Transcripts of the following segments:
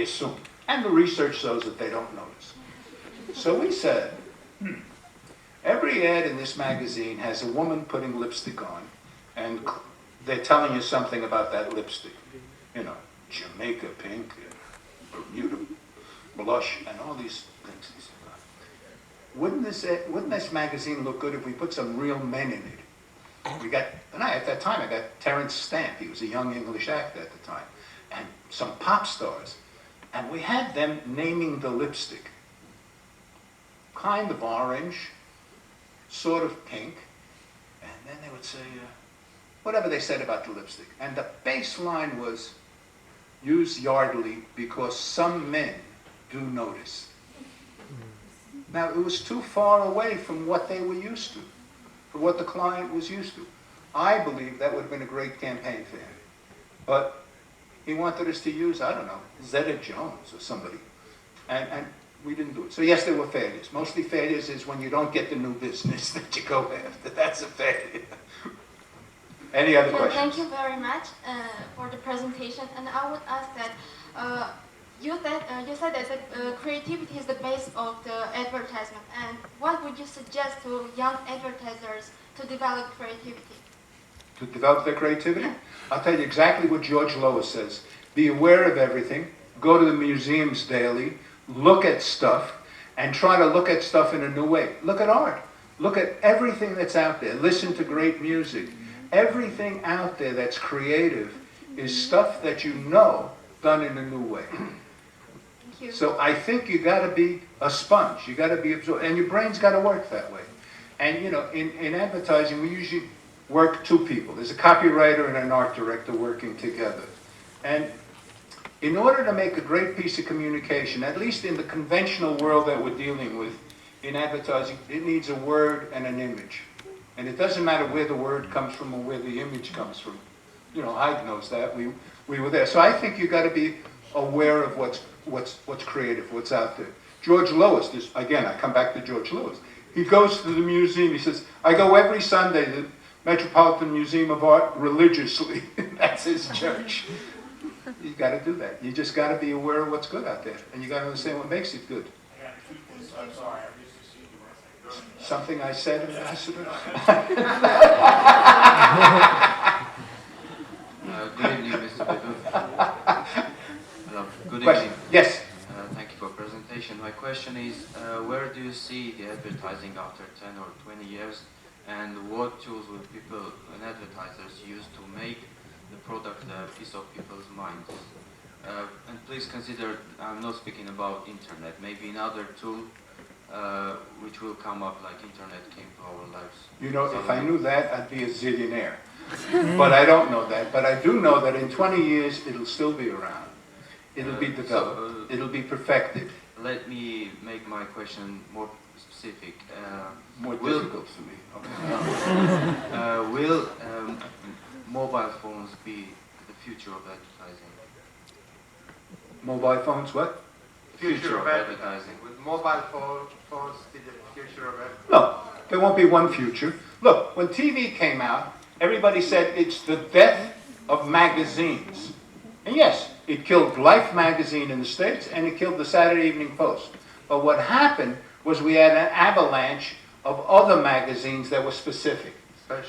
assume. And the research shows that they don't notice. So we said, every ad in this magazine has a woman putting lipstick on, and they're telling you something about that lipstick. You know, Jamaica pink, and Bermuda blush, and all these things. Wouldn't this magazine look good if we put some real men in it? We got, and at that time, I got Terence Stamp. He was a young English actor at the time, and some pop stars. And we had them naming the lipstick. Kind of orange, sort of pink, and then they would say, whatever they said about the lipstick. And the baseline was, use Yardley because some men do notice. Now, it was too far away from what they were used to, from what the client was used to. I believe that would have been a great campaign for him. But he wanted us to use, I don't know, Zeta Jones or somebody. And we didn't do it. So yes, there were failures. Mostly failures is when you don't get the new business that you go after. That's a failure. Any other questions? Thank you very much for the presentation. And I would ask that, you said that creativity is the base of the advertisement. And what would you suggest to young advertisers to develop creativity? To develop their creativity? Yeah. I'll tell you exactly what George Lois says. Be aware of everything. Go to the museums daily. Look at stuff. And try to look at stuff in a new way. Look at art. Look at everything that's out there. Listen to great music. Everything out there that's creative is stuff that you know done in a new way. So I think you got to be a sponge. You got to be absorbed, and your brain's got to work that way. And you know, in advertising, we usually work two people. There's a copywriter and an art director working together. And in order to make a great piece of communication, at least in the conventional world that we're dealing with in advertising, it needs a word and an image. And it doesn't matter where the word comes from or where the image comes from. You know, Hyde knows that. We were there. So I think you got to be aware of what's creative, what's out there. George Lois, again, I come back to George Lois. He goes to the museum. He says, I go every Sunday to the Metropolitan Museum of Art religiously. That's his church. You got to do that. You just got to be aware of what's good out there, and you got to understand what makes it good. I'm sorry. Something I said, Ambassador? Good evening, Mr. Birbil. Good Question. evening. Yes. Thank you for presentation. My question is, where do you see the advertising after 10 or 20 years, and what tools will people and advertisers use to make the product a piece of people's minds? And please consider, I'm not speaking about internet, maybe another tool which will come up like internet came to our lives. You know, if I knew that, I'd be a zillionaire. But I don't know that. But I do know that in 20 years, it'll still be around. It'll be developed. It'll be perfected. Let me make my question more specific. More difficult for me. Okay. Will mobile phones be the future of advertising? Mobile phones, what? Future of advertising. With mobile phones be the future of advertising? No, there won't be one future. Look, when TV came out, everybody said it's the death of magazines. And yes, it killed Life magazine in the States, and it killed the Saturday Evening Post. But what happened was we had an avalanche of other magazines that were specific.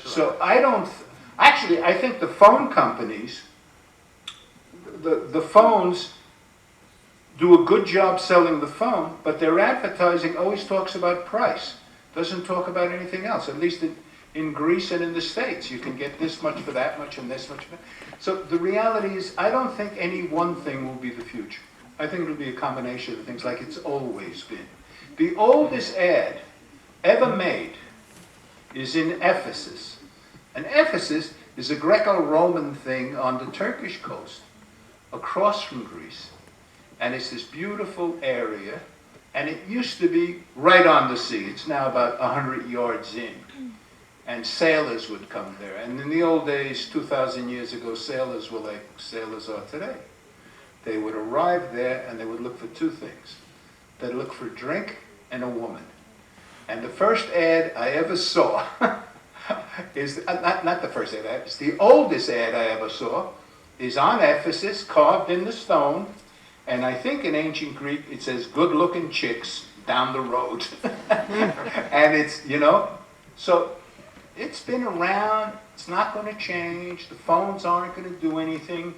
So I think the phone companies, the phones do a good job selling the phone, but their advertising always talks about price. Doesn't talk about anything else, at least in Greece and in the States. You can get this much for that much and this much for that. So the reality is, I don't think any one thing will be the future. I think it'll be a combination of things like it's always been. The oldest ad ever made is in Ephesus. And Ephesus is a Greco-Roman thing on the Turkish coast, across from Greece. And it's this beautiful area, and it used to be right on the sea. It's now about 100 yards in. And sailors would come there. And in the old days, 2,000 years ago, sailors were like sailors are today. They would arrive there, and they would look for two things. They'd look for drink and a woman. And the first ad I ever saw is, not the first ad, it's the oldest ad I ever saw, is on Ephesus, carved in the stone, And I think in ancient Greek it says good-looking chicks down the road. And it's, you know, so it's been around. It's not going to change. The phones aren't going to do anything.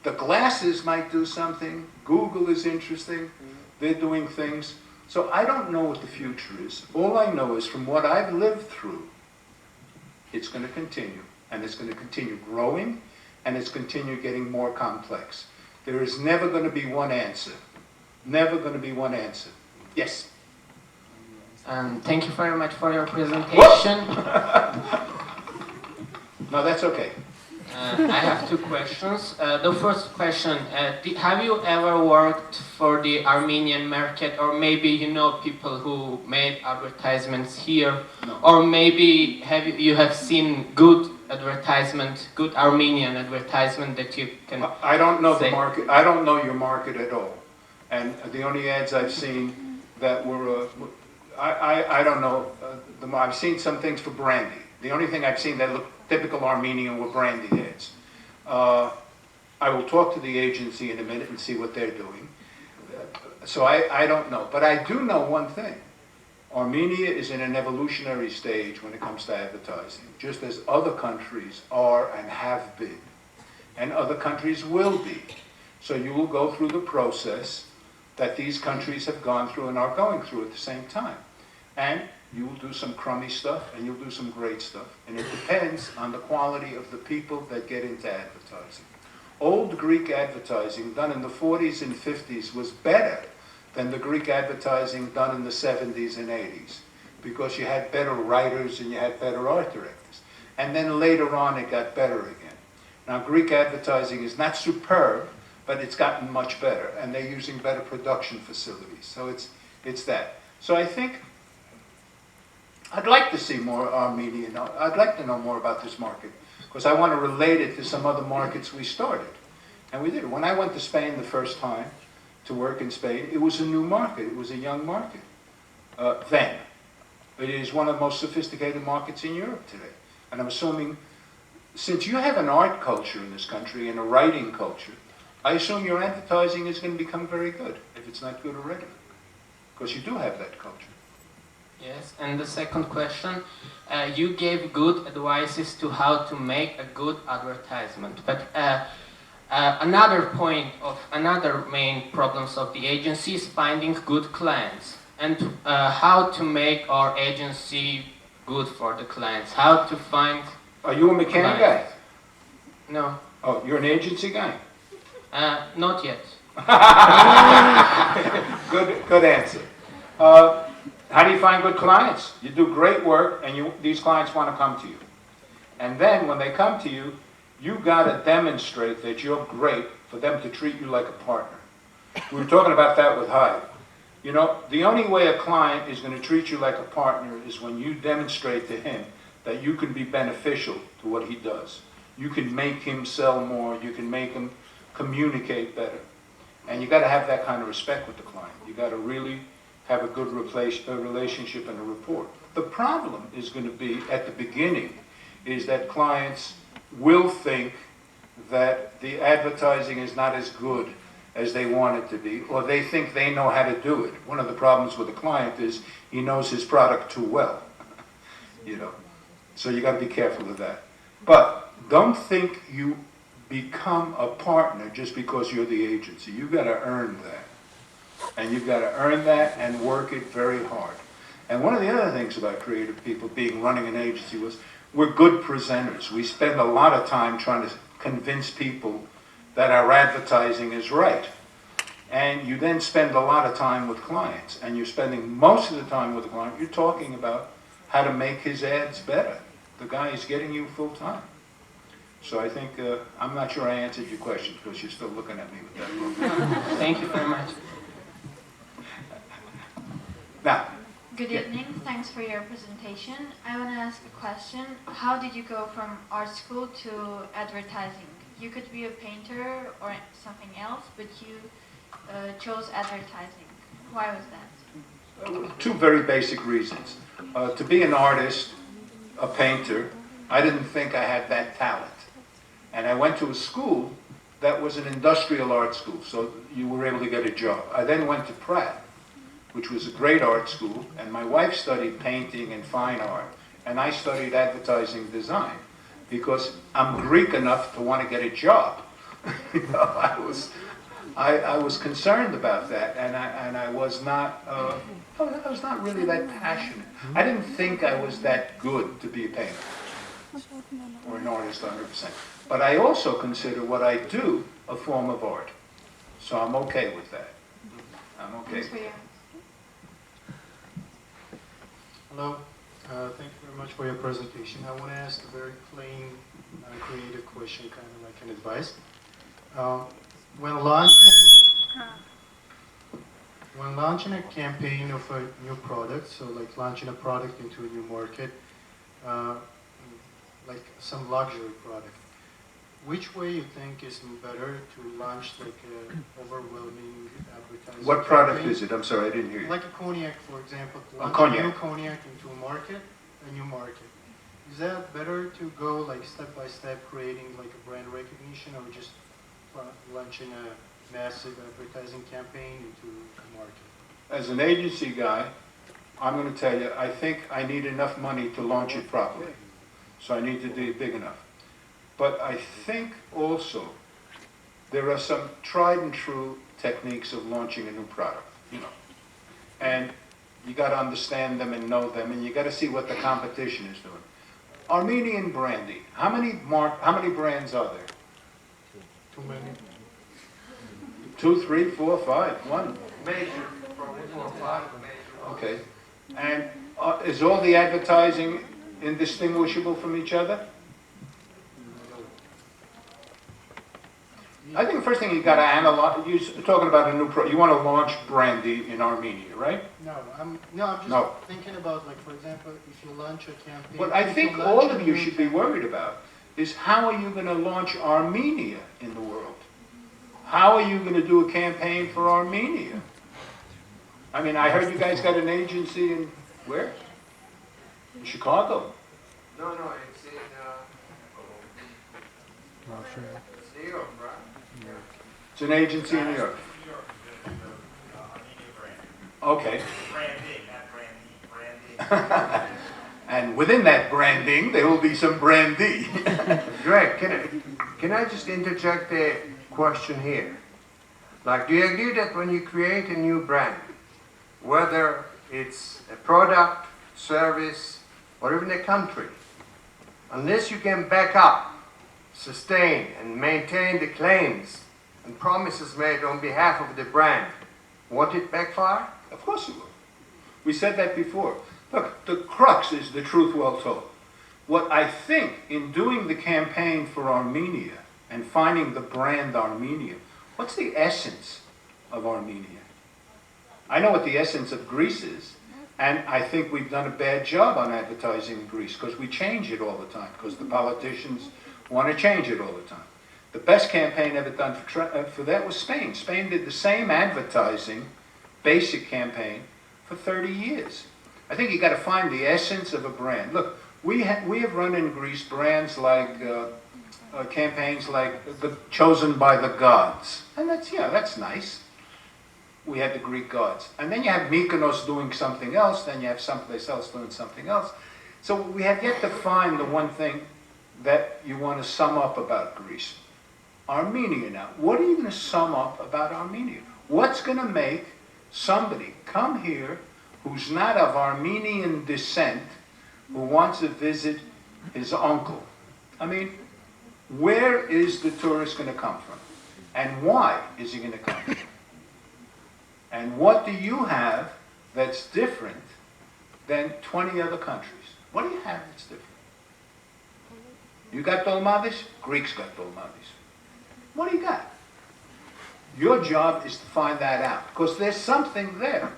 The glasses might do something. Google is interesting. They're doing things. So I don't know what the future is. All I know is from what I've lived through, it's going to continue. And it's going to continue growing, and it's continue getting more complex. There is never going to be one answer. Never going to be one answer. Yes? Thank you very much for your presentation. No, that's okay. I have two questions. The first question, have you ever worked for the Armenian market, or maybe you know people who made advertisements here? No. Or maybe you have seen good advertisement, good Armenian advertisement that you can I don't know say? the market. I don't know your market at all. And the only ads I've seen that were, I don't know. I've seen some things for brandy. The only thing I've seen that looked typical Armenian were brandy ads. I will talk to the agency in a minute and see what they're doing. So I don't know. But I do know one thing. Armenia is in an evolutionary stage when it comes to advertising, just as other countries are and have been, and other countries will be. So you will go through the process that these countries have gone through and are going through at the same time. And you will do some crummy stuff, and you'll do some great stuff. And it depends on the quality of the people that get into advertising. Old Greek advertising done in the 40s and 50s was better than the Greek advertising done in the 70s and 80s, because you had better writers and you had better art directors. And then later on it got better again. Now Greek advertising is not superb, but it's gotten much better, and they're using better production facilities. So it's that. So I think I'd like to see more Armenian. I'd like to know more about this market, because I want to relate it to some other markets we started. And we did. When I went to Spain the first time to work in Spain, it was a new market. It was a young market then. It is one of the most sophisticated markets in Europe today. And I'm assuming, since you have an art culture in this country and a writing culture, I assume your advertising is going to become very good, if it's not good already. Because you do have that culture. Yes, and the second question, you gave good advices to how to make a good advertisement, but another main problems of the agency is finding good clients, and how to make our agency good for the clients, how to find... Are you a mechanic guy? No. Oh, you're an agency guy? Not yet. Good answer. How do you find good clients? You do great work, and these clients want to come to you. And then when they come to you, you got to demonstrate that you're great for them to treat you like a partner. We were talking about that with Hyde. You know, the only way a client is going to treat you like a partner is when you demonstrate to him that you can be beneficial to what he does. You can make him sell more. You can make him communicate better. And you got to have that kind of respect with the client. You got to really have a good relationship and a rapport. The problem is going to be, at the beginning, is that clients will think that the advertising is not as good as they want it to be, or they think they know how to do it. One of the problems with a client is he knows his product too well. You know, so you got to be careful of that. But don't think you become a partner just because you're the agency. You got to earn that. And you've got to earn that and work it very hard. And one of the other things about creative people running an agency was we're good presenters. We spend a lot of time trying to convince people that our advertising is right. And you then spend a lot of time with clients. And you're spending most of the time with the client, you're talking about how to make his ads better. The guy is getting you full time. So I think, I'm not sure I answered your question because you're still looking at me with that look. Thank you very much. Now, Good evening. Thanks for your presentation. I want to ask a question. How did you go from art school to advertising? You could be a painter or something else, but you chose advertising. Why was that? two very basic reasons. To be an artist, a painter, I didn't think I had that talent. And I went to a school that was an industrial art school, so you were able to get a job. I then went to Pratt, which was a great art school, and my wife studied painting and fine art, and I studied advertising design, because I'm Greek enough to want to get a job. You know, I was concerned about that, and I was not really that passionate. I didn't think I was that good to be a painter or an artist 100%. But I also consider what I do a form of art. So I'm okay with that. I'm okay with that. Hello. Thank you very much for your presentation. I want to ask a very plain, creative question, kind of like an advice. When launching a campaign of a new product, so like launching a product into a new market, like some luxury product, which way you think is better to launch like an overwhelming advertising What product campaign? is it? I'm sorry, I didn't hear you. Like a cognac, for example, to A launch cognac. a new cognac into a new market. Is that better to go like step by step, creating like a brand recognition, or just launching a massive advertising campaign into the market? As an agency guy, I'm going to tell you, I think I need enough money to launch it properly. So I need to do it big enough. But I think also there are some tried and true techniques of launching a new product, you know. And you got to understand them and know them, and you got to see what the competition is doing. Armenian brandy. How many brands are there? Too many. 2, 3, 4, 5, 1. Major, probably 4 or 5 major. Okay. And is all the advertising indistinguishable from each other? I think the first thing you got to analyze, you're talking about a new you want to launch brandy in Armenia, right? No, I'm just thinking about, like, for example, if you launch a campaign. What I think all of you should be worried about is how are you going to launch Armenia in the world? How are you going to do a campaign for Armenia? I mean, I heard you guys got an agency in where? In Chicago. No, it's in it's New York, right? It's an agency in New York. Okay. Branding, not branding. And within that branding, there will be some brandy. Greg, can I just interject a question here? Like, do you agree that when you create a new brand, whether it's a product, service, or even a country, unless you can back up, sustain, and maintain the claims and promises made on behalf of the brand, won't it backfire? Of course it will. We said that before. Look, the crux is the truth well told. What I think in doing the campaign for Armenia and finding the brand Armenia, what's the essence of Armenia? I know what the essence of Greece is, and I think we've done a bad job on advertising Greece because we change it all the time, because the politicians want to change it all the time. The best campaign ever done for that was Spain. Spain did the same advertising, basic campaign, for 30 years. I think you got to find the essence of a brand. Look, we have run in Greece brands like, campaigns like Chosen by the Gods. And that's nice. We had the Greek gods. And then you have Mykonos doing something else, then you have someplace else doing something else. So we have yet to find the one thing that you want to sum up about Greece. Armenia now. What are you going to sum up about Armenia? What's going to make somebody come here who's not of Armenian descent, who wants to visit his uncle? I mean, where is the tourist going to come from? And why is he going to come from? And what do you have that's different than 20 other countries? What do you have that's different? You got dolmades? Greeks got dolmades. What do you got? Your job is to find that out, because there's something there,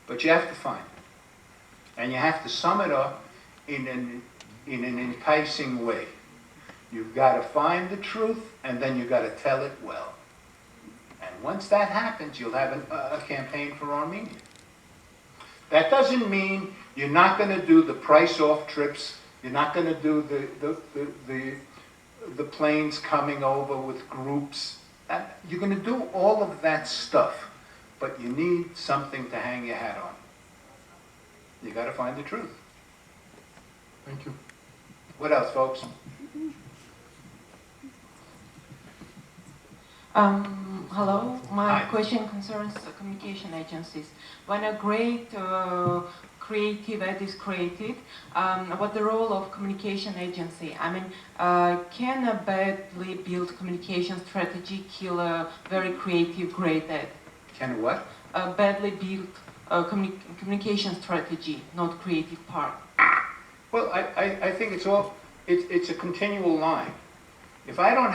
but you have to find it. And you have to sum it up in an enticing way. You've got to find the truth, and then you've got to tell it well. And once that happens, you'll have a campaign for Armenia. That doesn't mean you're not going to do the price-off trips. You're not going to do the planes coming over with groups. And you're going to do all of that stuff, but you need something to hang your hat on. You got to find the truth. Thank you. What else, folks? Hello, my Hi. question concerns communication agencies. When a great creative ad is created, what the role of communication agency? I mean, can a badly built communication strategy kill a very creative great ad? Can what? A badly built communication strategy, not creative part. Well, I think it's a continual line. If I don't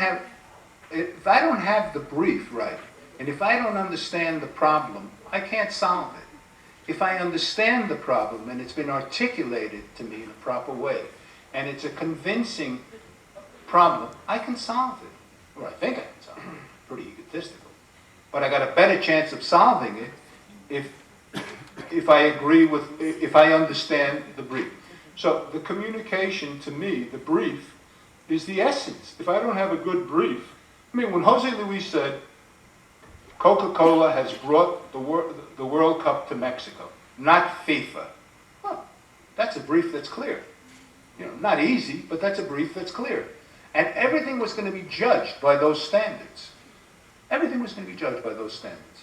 have the brief right, and if I don't understand the problem, I can't solve it. If I understand the problem and it's been articulated to me in a proper way, and it's a convincing problem, I can solve it. Or I think I can solve it. Pretty egotistical. But I got a better chance of solving it if I understand the brief. So the communication to me, the brief, is the essence. If I don't have a good brief, I mean, when Jose Luis said, Coca-Cola has brought the World Cup to Mexico, not FIFA. Well, that's a brief that's clear. You know, not easy, but that's a brief that's clear. And everything was going to be judged by those standards. Everything was going to be judged by those standards.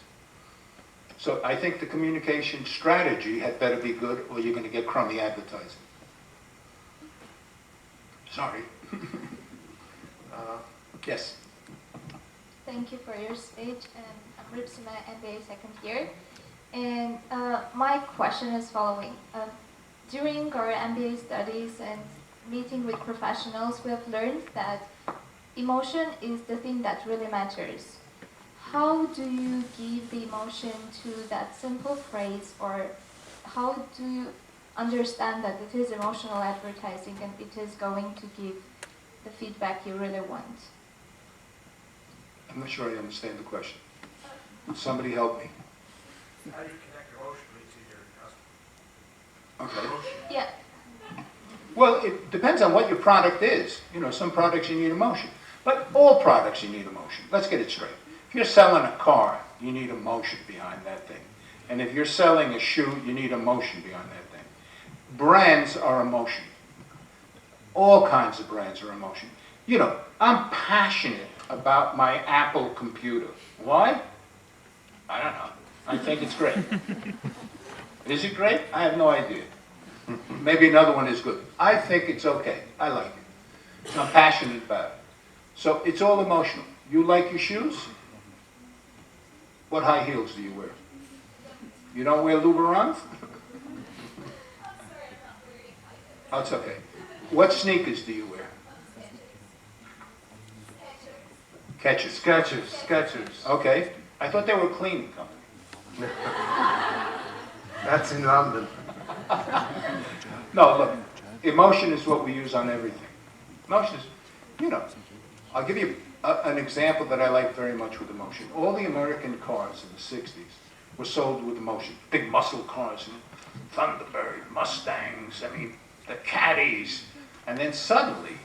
So I think the communication strategy had better be good, or you're going to get crummy advertising. Sorry. Yes. Thank you for your speech, and I'm Ripsima, MBA second year. And my question is following. During our MBA studies and meeting with professionals, we have learned that emotion is the thing that really matters. How do you give the emotion to that simple phrase, or how do you understand that it is emotional advertising and it is going to give the feedback you really want? I'm not sure I understand the question. Somebody help me. How do you connect emotionally to your customer? Okay. Yeah. Well, it depends on what your product is. You know, some products you need emotion. But all products you need emotion. Let's get it straight. If you're selling a car, you need emotion behind that thing. And if you're selling a shoe, you need emotion behind that thing. Brands are emotion. All kinds of brands are emotion. You know, I'm passionate about my Apple computer. Why? I don't know. I think it's great. Is it great? I have no idea. Maybe another one is good. I think it's okay. I like it. I'm passionate about it. So it's all emotional. You like your shoes? What high heels do you wear? You don't wear Louboutins? Oh, it's okay. What sneakers do you wear? Skechers. Skechers. Okay. I thought they were a cleaning company. That's in London. No, look. Emotion is what we use on everything. Emotion is, you know, I'll give you an example that I like very much with emotion. All the American cars in the 60s were sold with emotion. Big muscle cars, you know, Thunderbird, Mustangs, I mean, the Caddies. And then suddenly,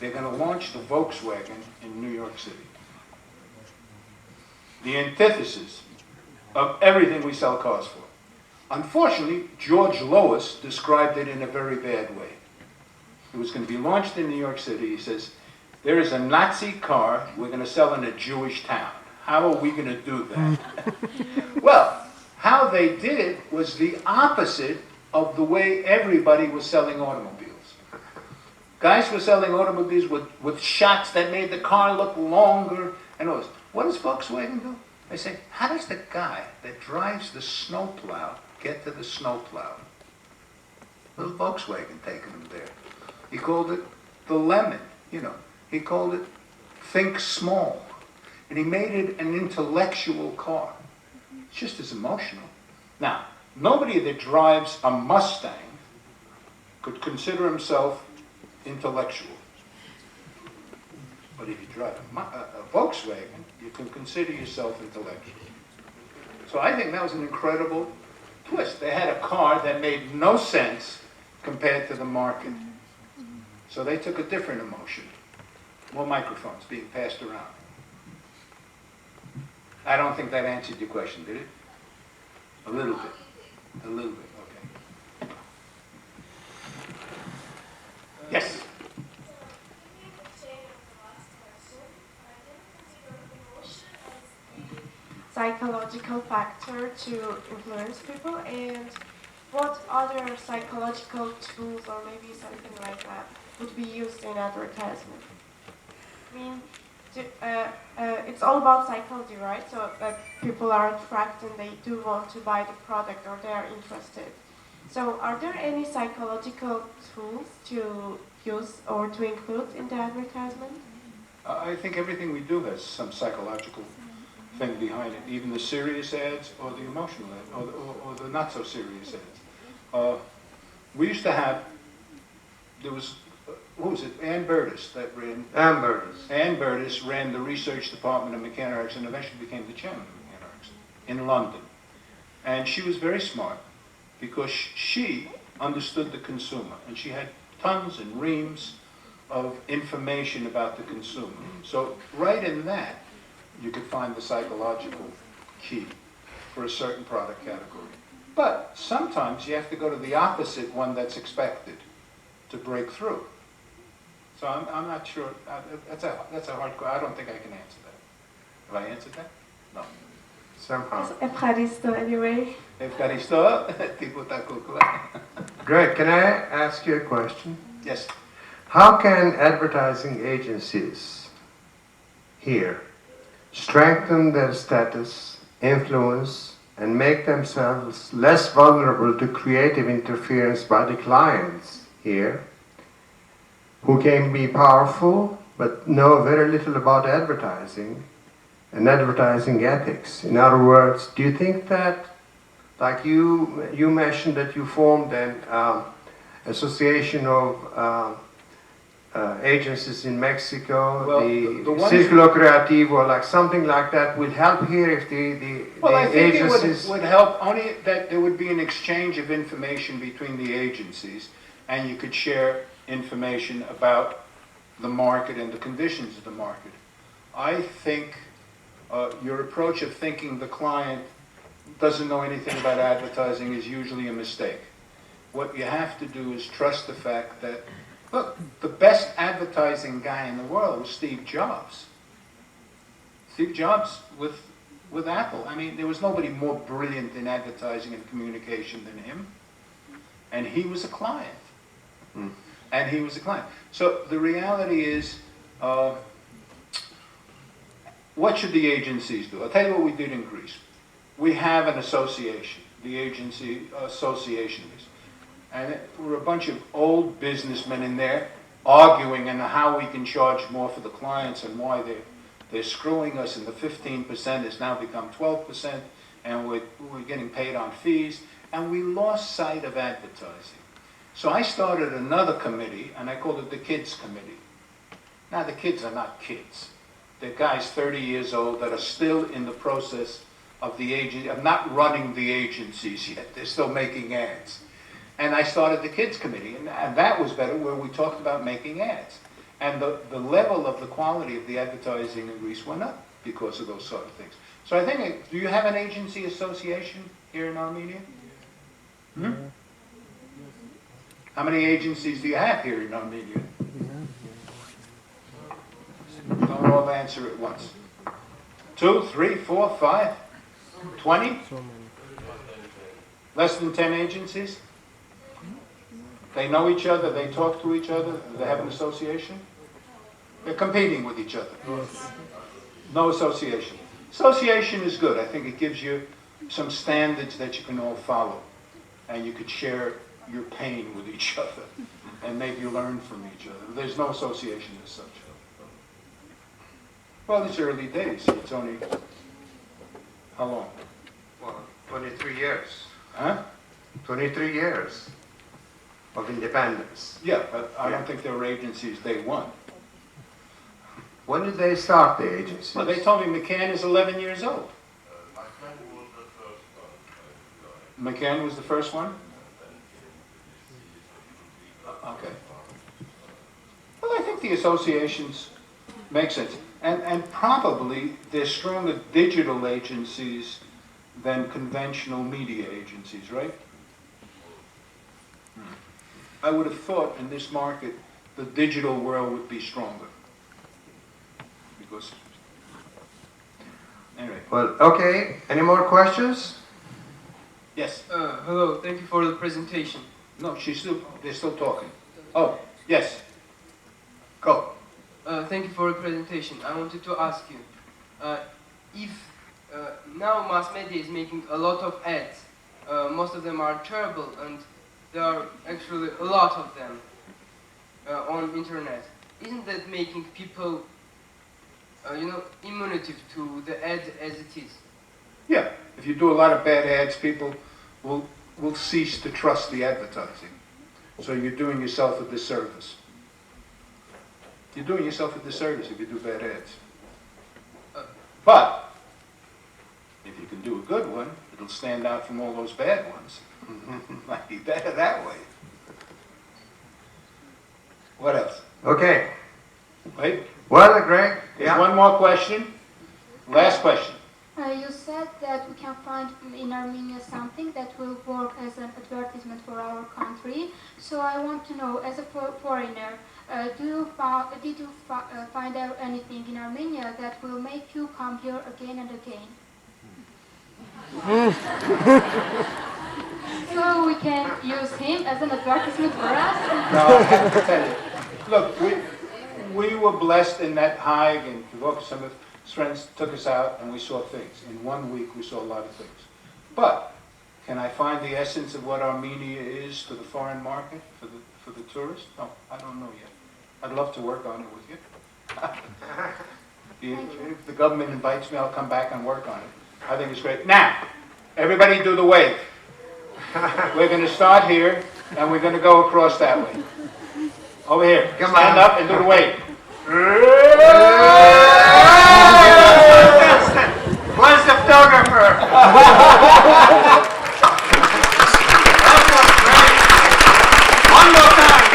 they're going to launch the Volkswagen in New York City. The antithesis of everything we sell cars for. Unfortunately, George Lois described it in a very bad way. It was going to be launched in New York City. He says, there is a Nazi car we're going to sell in a Jewish town. How are we going to do that? Well, how they did it was the opposite of the way everybody was selling automobiles. Guys were selling automobiles with shots that made the car look longer and all this. What does Volkswagen do? They say, how does the guy that drives the snowplow get to the snowplow? Little Volkswagen taking him there. He called it the lemon, you know. He called it think small. And he made it an intellectual car. It's just as emotional. Now, nobody that drives a Mustang could consider himself intellectual. But if you drive a Volkswagen, you can consider yourself intellectual. So I think that was an incredible twist. They had a car that made no sense compared to the market. So they took a different emotion. More microphones being passed around. I don't think that answered your question, did it? A little bit. A little bit, okay. Yes? Psychological factor to influence people, and what other psychological tools or maybe something like that would be used in advertisement? I mean, it's all about psychology, right? So that people are attracted and they do want to buy the product or they are interested. So are there any psychological tools to use or to include in the advertisement? I think everything we do has some psychological thing behind it, even the serious ads or the emotional ads or the not so serious ads. We used to have, there was, who was it, Ann Burtis that ran, Ann Burtis. Ann Burtis ran the research department of Mechanics and eventually became the chairman of Mechanics in London. And she was very smart because she understood the consumer and she had tons and reams of information about the consumer. So right in that, you could find the psychological key for a certain product category. But sometimes you have to go to the opposite one that's expected to break through. So I'm not sure, that's a hard question. I don't think I can answer that. Have I answered that? No. Somehow. Evcharisto, anyway. Evcharisto, τίποτα κούκλα. Greg, can I ask you a question? Yes. How can advertising agencies here strengthen their status, influence, and make themselves less vulnerable to creative interference by the clients here, who can be powerful but know very little about advertising and advertising ethics? In other words, do you think that, like you mentioned that you formed an association of agencies in Mexico, Well, the ones- Círculo Creativo, like something like that would help here if Well, I the think agencies... it would help only that there would be an exchange of information between the agencies and you could share information about the market and the conditions of the market. I think your approach of thinking the client doesn't know anything about advertising is usually a mistake. What you have to do is trust the fact that, look, the best advertising guy in the world was Steve Jobs. Steve Jobs with Apple. I mean, there was nobody more brilliant in advertising and communication than him. And he was a client. And he was a client. So the reality is, what should the agencies do? I'll tell you what we did in Greece. We have an association, the agency association is. And we're a bunch of old businessmen in there arguing on how we can charge more for the clients and why they're screwing us, and the 15% has now become 12%, and we're getting paid on fees, and we lost sight of advertising. So I started another committee, and I called it the Kids Committee. Now, the kids are not kids. They're guys 30 years old that are still in the process of not running the agencies yet. They're still making ads. And I started the Kids Committee, and that was better, where we talked about making ads. And the level of the quality of the advertising in Greece went up because of those sort of things. So I think, do you have an agency association here in Armenia? How many agencies do you have here in Armenia? Don't all answer at once. 2, 3, 4, 5, 20? Less than 10 agencies? They know each other, they talk to each other, they have an association? They're competing with each other. No association. Association is good. I think it gives you some standards that you can all follow. And you could share your pain with each other. And maybe learn from each other. There's no association as such. Well, it's early days. It's only, how long? Well, 23 years. Huh? 23 years of independence. Yeah, but I don't think there were agencies day one. When did they start the agency? Well, they told me McCann is 11 years old. McCann was the first one? Okay. Well, I think the associations Makes sense. And probably there's stronger digital agencies than conventional media agencies, right? I would have thought in this market the digital world would be stronger. Because, anyway. Well, okay. Any more questions? Yes. Hello, thank you for the presentation. No, they're still talking. Oh, yes. Go. Thank you for the presentation. I wanted to ask you, if now mass media is making a lot of ads, most of them are terrible, and there are actually a lot of them on internet. Isn't that making people, immunity to the ads as it is? Yeah. If you do a lot of bad ads, people will cease to trust the advertising. So you're doing yourself a disservice. You're doing yourself a disservice if you do bad ads. But if you can do a good one, it'll stand out from all those bad ones. Might be better that way. What else? Okay. Wait. Well, Greg. There's one more question. Last question. You said that we can find in Armenia something that will work as an advertisement for our country. So I want to know, as a foreigner, did you find out anything in Armenia that will make you come here again and again? So we can use him as an advertisement for us? No, I have to tell you. Look, we were blessed in that Hague, and some of his friends took us out and we saw things. In 1 week we saw a lot of things. But can I find the essence of what Armenia is to the foreign market, for the tourist? No, I don't know yet. I'd love to work on it with you. If the government invites me, I'll come back and work on it. I think it's great. Now, everybody do the wave. We're going to start here and we're going to go across that way. Over here. Stand up and do the wave. Where's the photographer? One more time.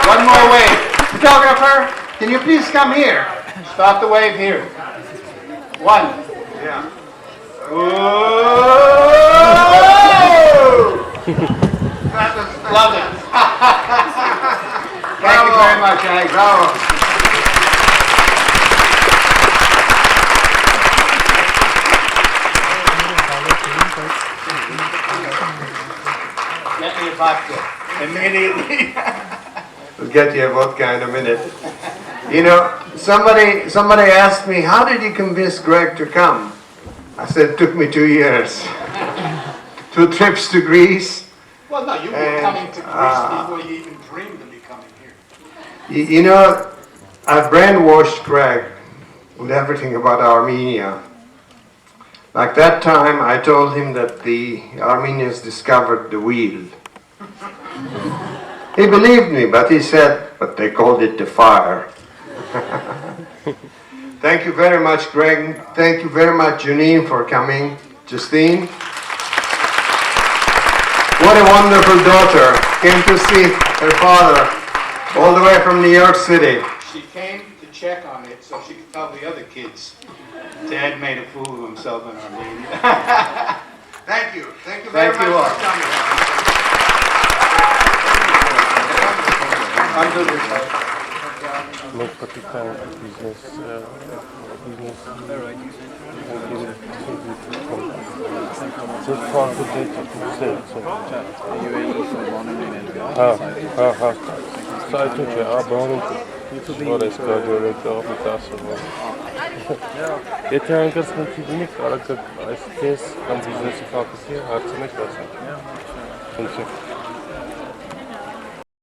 One more wave. Photographer, can you please come here? Start the wave here. One. Yeah. Love it. Thank you very much, Alex. Bravo. Get me a vodka. Immediately. We'll get you a vodka in a minute. You know, somebody asked me, how did you convince Greg to come? I said, it took me 2 years. 2 trips to Greece. Well, no, you were coming to Greece before you even dreamed of becoming here. You know, I brainwashed Greg with everything about Armenia. Like that time, I told him that the Armenians discovered the wheel. He believed me, but he said, but they called it the fire. Thank you very much, Greg. Thank you very much, Janine, for coming. Justine. What a wonderful daughter. Came to see her father all the way from New York City. She came to check on it so she could tell the other kids Dad made a fool of himself in Armenia. Thank you. Thank you very much for coming. Under this house. Most particular business çok farklı Sai tu ce Vorrei scogliere il tasso. Geçen kız mutluyduk, araka estes, kan biznesi kalkısı, harcını klasın.